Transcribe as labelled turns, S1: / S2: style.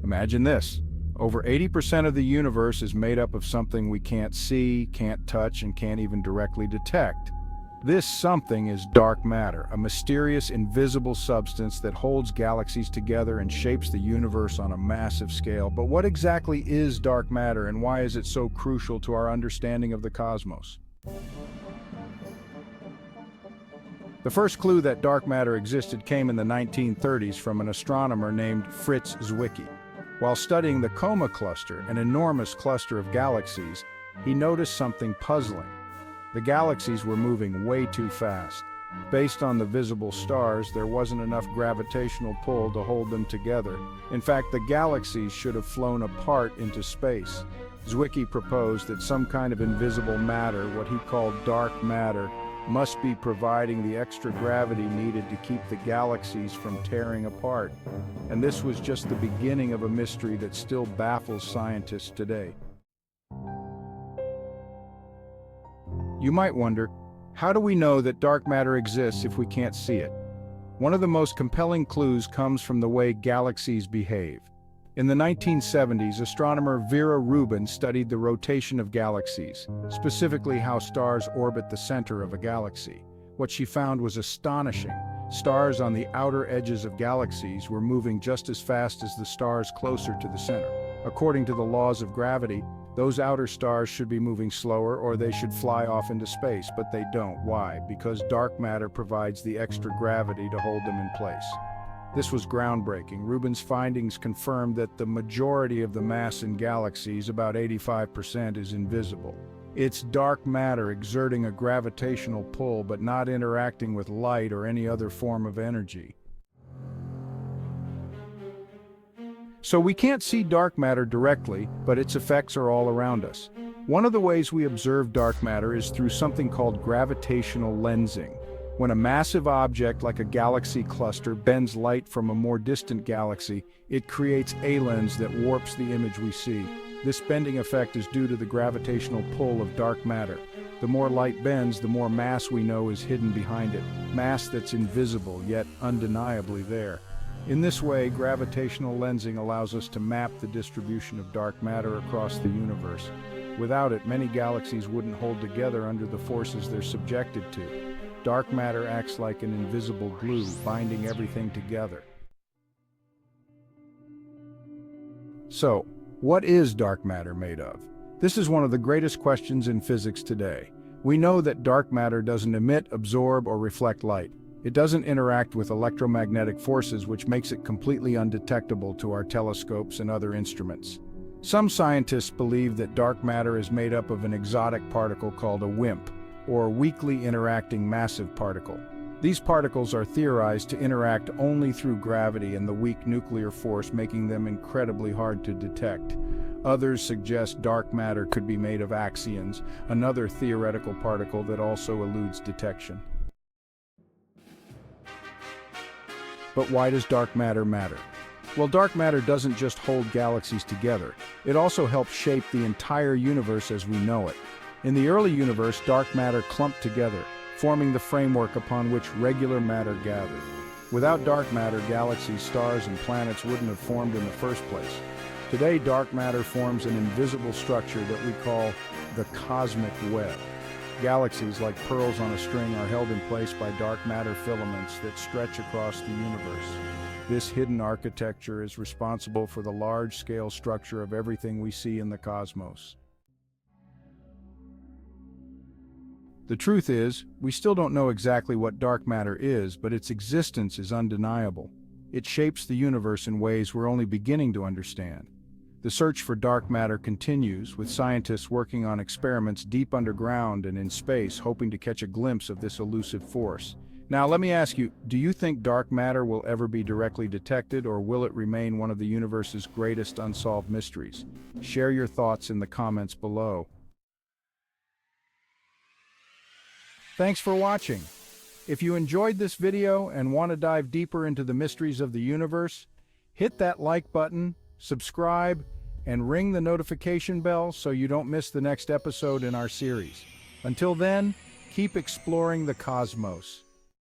S1: Imagine this. Over 80% of the universe is made up of something we can't see, can't touch, and can't even directly detect. This something is dark matter, a mysterious, invisible substance that holds galaxies together and shapes the universe on a massive scale. But what exactly is dark matter, and why is it so crucial to our understanding of the cosmos? The first clue that dark matter existed came in the 1930s from an astronomer named Fritz Zwicky. While studying the Coma Cluster, an enormous cluster of galaxies, he noticed something puzzling. The galaxies were moving way too fast. Based on the visible stars, there wasn't enough gravitational pull to hold them together. In fact, the galaxies should have flown apart into space. Zwicky proposed that some kind of invisible matter, what he called dark matter, must be providing the extra gravity needed to keep the galaxies from tearing apart. And this was just the beginning of a mystery that still baffles scientists today. You might wonder, how do we know that dark matter exists if we can't see it? One of the most compelling clues comes from the way galaxies behave. In the 1970s, astronomer Vera Rubin studied the rotation of galaxies, specifically how stars orbit the center of a galaxy. What she found was astonishing. Stars on the outer edges of galaxies were moving just as fast as the stars closer to the center. According to the laws of gravity, those outer stars should be moving slower or they should fly off into space, but they don't. Why? Because dark matter provides the extra gravity to hold them in place. This was groundbreaking. Rubin's findings confirmed that the majority of the mass in galaxies, about 85%, is invisible. It's dark matter exerting a gravitational pull but not interacting with light or any other form of energy. So we can't see dark matter directly, but its effects are all around us. One of the ways we observe dark matter is through something called gravitational lensing. When a massive object like a galaxy cluster bends light from a more distant galaxy, it creates a lens that warps the image we see. This bending effect is due to the gravitational pull of dark matter. The more light bends, the more mass we know is hidden behind it, mass that's invisible yet undeniably there. In this way, gravitational lensing allows us to map the distribution of dark matter across the universe. Without it, many galaxies wouldn't hold together under the forces they're subjected to. Dark matter acts like an invisible glue, binding everything together. So, what is dark matter made of? This is one of the greatest questions in physics today. We know that dark matter doesn't emit, absorb, or reflect light. It doesn't interact with electromagnetic forces, which makes it completely undetectable to our telescopes and other instruments. Some scientists believe that dark matter is made up of an exotic particle called a WIMP, or weakly interacting massive particle. These particles are theorized to interact only through gravity and the weak nuclear force, making them incredibly hard to detect. Others suggest dark matter could be made of axions, another theoretical particle that also eludes detection. But why does dark matter matter? Well, dark matter doesn't just hold galaxies together. It also helps shape the entire universe as we know it. In the early universe, dark matter clumped together, forming the framework upon which regular matter gathered. Without dark matter, galaxies, stars, and planets wouldn't have formed in the first place. Today, dark matter forms an invisible structure that we call the cosmic web. Galaxies, like pearls on a string, are held in place by dark matter filaments that stretch across the universe. This hidden architecture is responsible for the large-scale structure of everything we see in the cosmos. The truth is, we still don't know exactly what dark matter is, but its existence is undeniable. It shapes the universe in ways we're only beginning to understand. The search for dark matter continues, with scientists working on experiments deep underground and in space, hoping to catch a glimpse of this elusive force. Now, let me ask you, do you think dark matter will ever be directly detected, or will it remain one of the universe's greatest unsolved mysteries? Share your thoughts in the comments below. Thanks for watching. If you enjoyed this video and want to dive deeper into the mysteries of the universe, hit that like button, subscribe, and ring the notification bell so you don't miss the next episode in our series. Until then, keep exploring the cosmos.